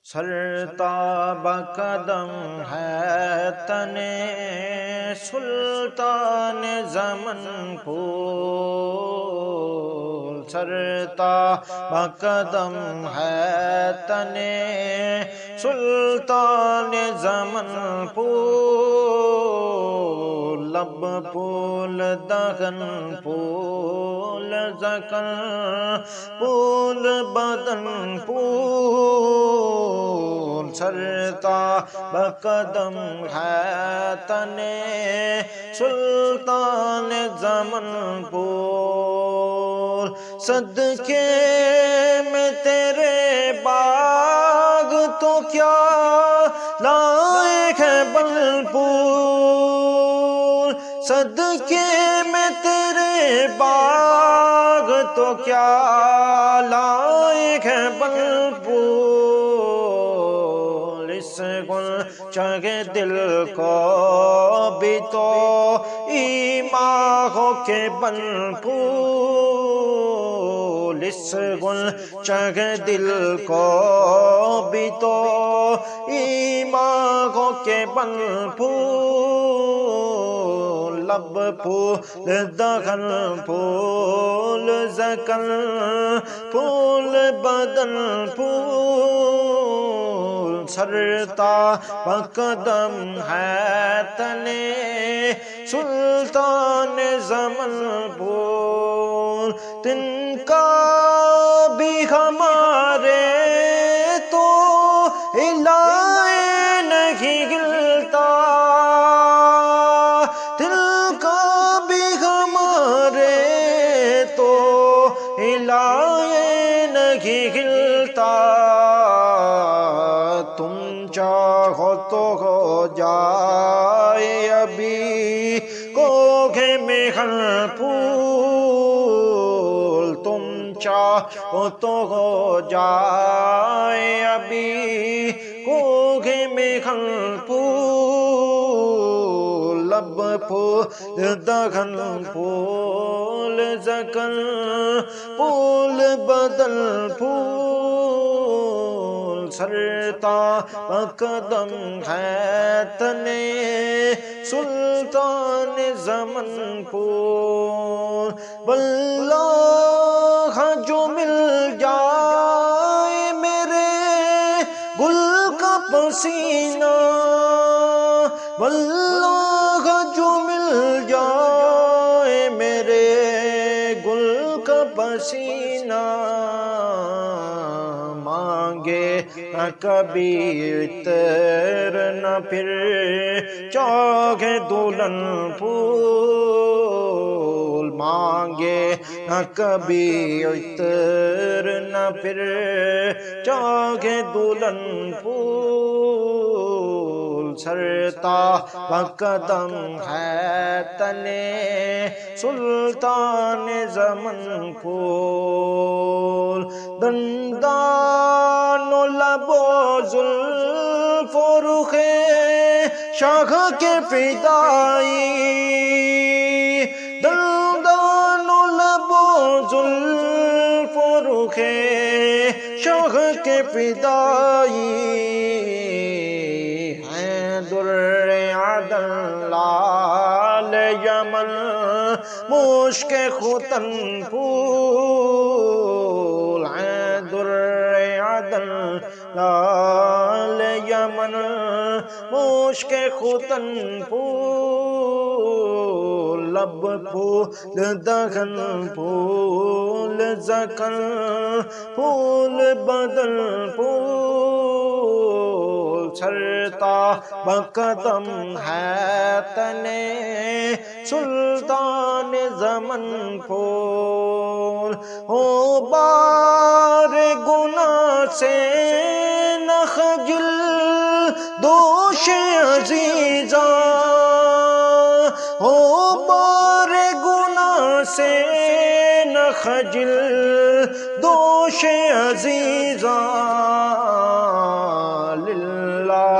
سرتاب قدم ہے تنے سلطان زمن پھول، سرتاب قدم ہے تنے سلطان زمن پھول، لب پھول دہن پھول زکن پھول بدن پھول، سرتاب قدم ہے تنے سلطان زمن پھول، صدقے میں تیرے باغ تو کیا لائق ہے بل پھول، صدقے میں تیرے باغ تو کیا لائق ہے بل پھول، اس گلشن دل کو بھی تو ایمان ہو کے بل پھول، اس گلشن دل کو بھی تو ایمان ہو کے بل پھول، لب پھول دہن پھول زکن پھول بدن پھول، سرتاب قدم ہے تنے سلطان زمن پھول، تن کا بھی ہمارے تو الہ نہیں گلتا، دل کا بھی ہمارے تو الہ نہیں گلتا، تم چاہو تو ہو جائے ابھی کوکھے میں ہر پھول، تم چاہو تو ہو جائے ابھی کوکھے میں ہر پھول، لب پھول دہن پھول زکن پھول بدن پھول، سرتاب قدم ہے تنے سلطان زمن پھول، واللہ جو مل جائے میرے گل کا پسینہ، واللہ جو مل جائے میرے گل کا پسینہ، مانگے نہ کبھی عطر نہ پھر چاہے دلہن پھول، مانگے نہ کبھی عطر نہ پھر چاہے دلہن پھول، سرتاب قدم ہے تنے سلطان زمن پھول، دندان و لب و زلف و رخ شاہ کے فدائی، دندان و لب و زلف و رخ شاہ کے فدائی، ہیں در عدن لال یمن مشک ختن پھول، ہیں در عدن لال یمن مشک ختن پھول، لب پھول دہن پھول زکن پھول بدن پھول، سرتاب قدم ہے تنے سلطان زمن پھول، ہو بار گناہ سے نہ خجل دوش عزیزاں، ہو بار گناہ سے نہ خجل دوش عزیزاں، للہ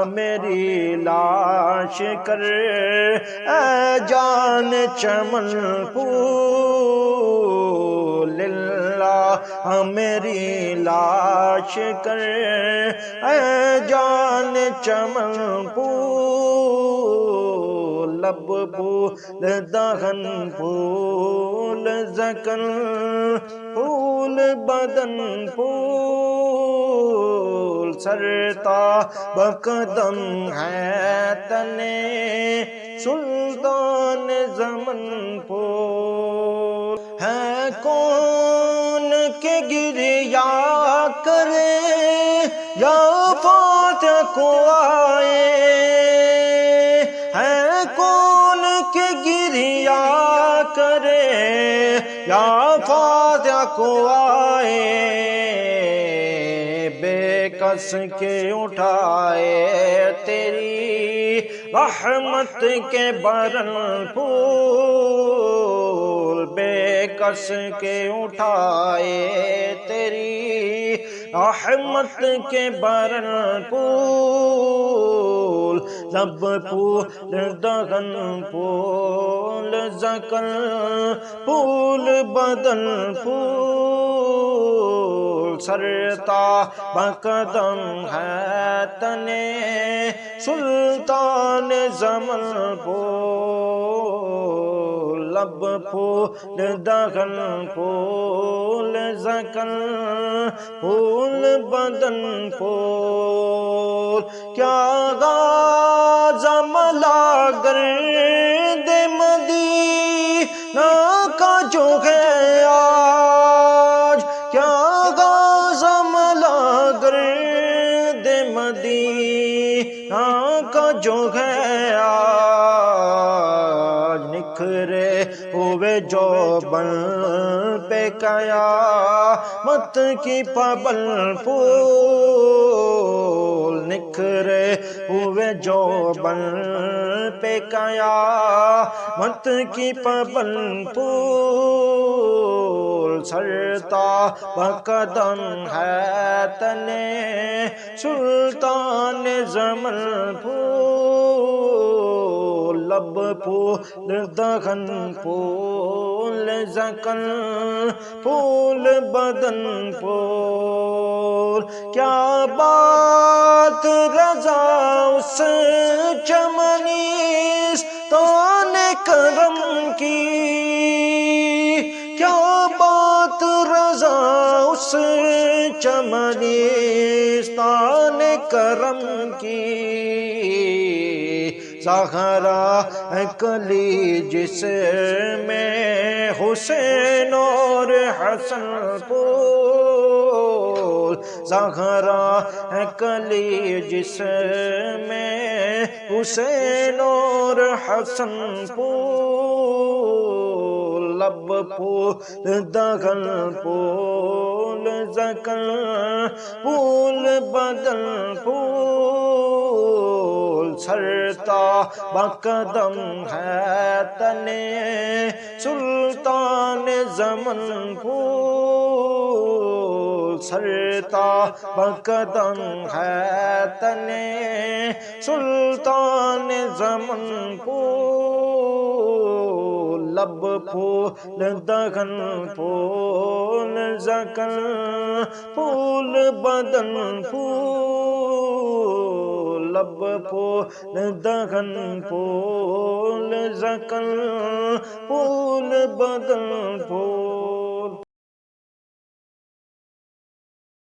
میری لاش کر اے جان چمن پھول، للہ میری لاش کر، اے جان چمن پھول، لب پھول دہن پھول، زکن پھول بدن پھول، سرتا بقدم ہے تنے سلطان زمن پھول، ہے کون کہ گریا کرے یا فاتح کو آئے، ہے کون کہ گریا کرے یا فاتح کو آئے، بے کس کے اٹھائے تیری رحمت کے برن پھول، بے کس کے اٹھائے تیری رحمت کے برن پھول، لب پھول دہن پھول، زکن پھول بدن پھول، سرتا بقدم ہے تنے سلطان زمن پھول، لب پھول دہن پھول، زکن پھول بدن پھول، کیا غازہ ملا گرد مدینہ کا جو ہے آج، کیا غازہ ملا گرد مدینہ کا جو ہے آج، نکھرے ہوئے جو بن پہ قیامت کی پابل پھول، نکھرے ہوئے جو بن پہ قیامت کی پابل پھول، سرتا بقدم ہے تنے سلطان زمن پھول، لب پھول دہن پھول، زکن پھول بدن پھول، کیا بات رضا اس چمنستان کرم کی، کیا بات رضا اس چمنستان کرم کی، زہرا کلی جس میں حسین اور حسن پھول، زہرا کلی جس میں حسین اور حسن پھول، لب پھول دہن پھول، زکن پھول بدن پھول، سرتا بقدم ہے تنے سلطان زمن پھول، سرتا بقدم ہے تنے سلطان زمن پھول، لب پھول دہن پھول، زکن پھول بدن پھول، لب پھول دہن پھول، زکن پھول بدن پھول۔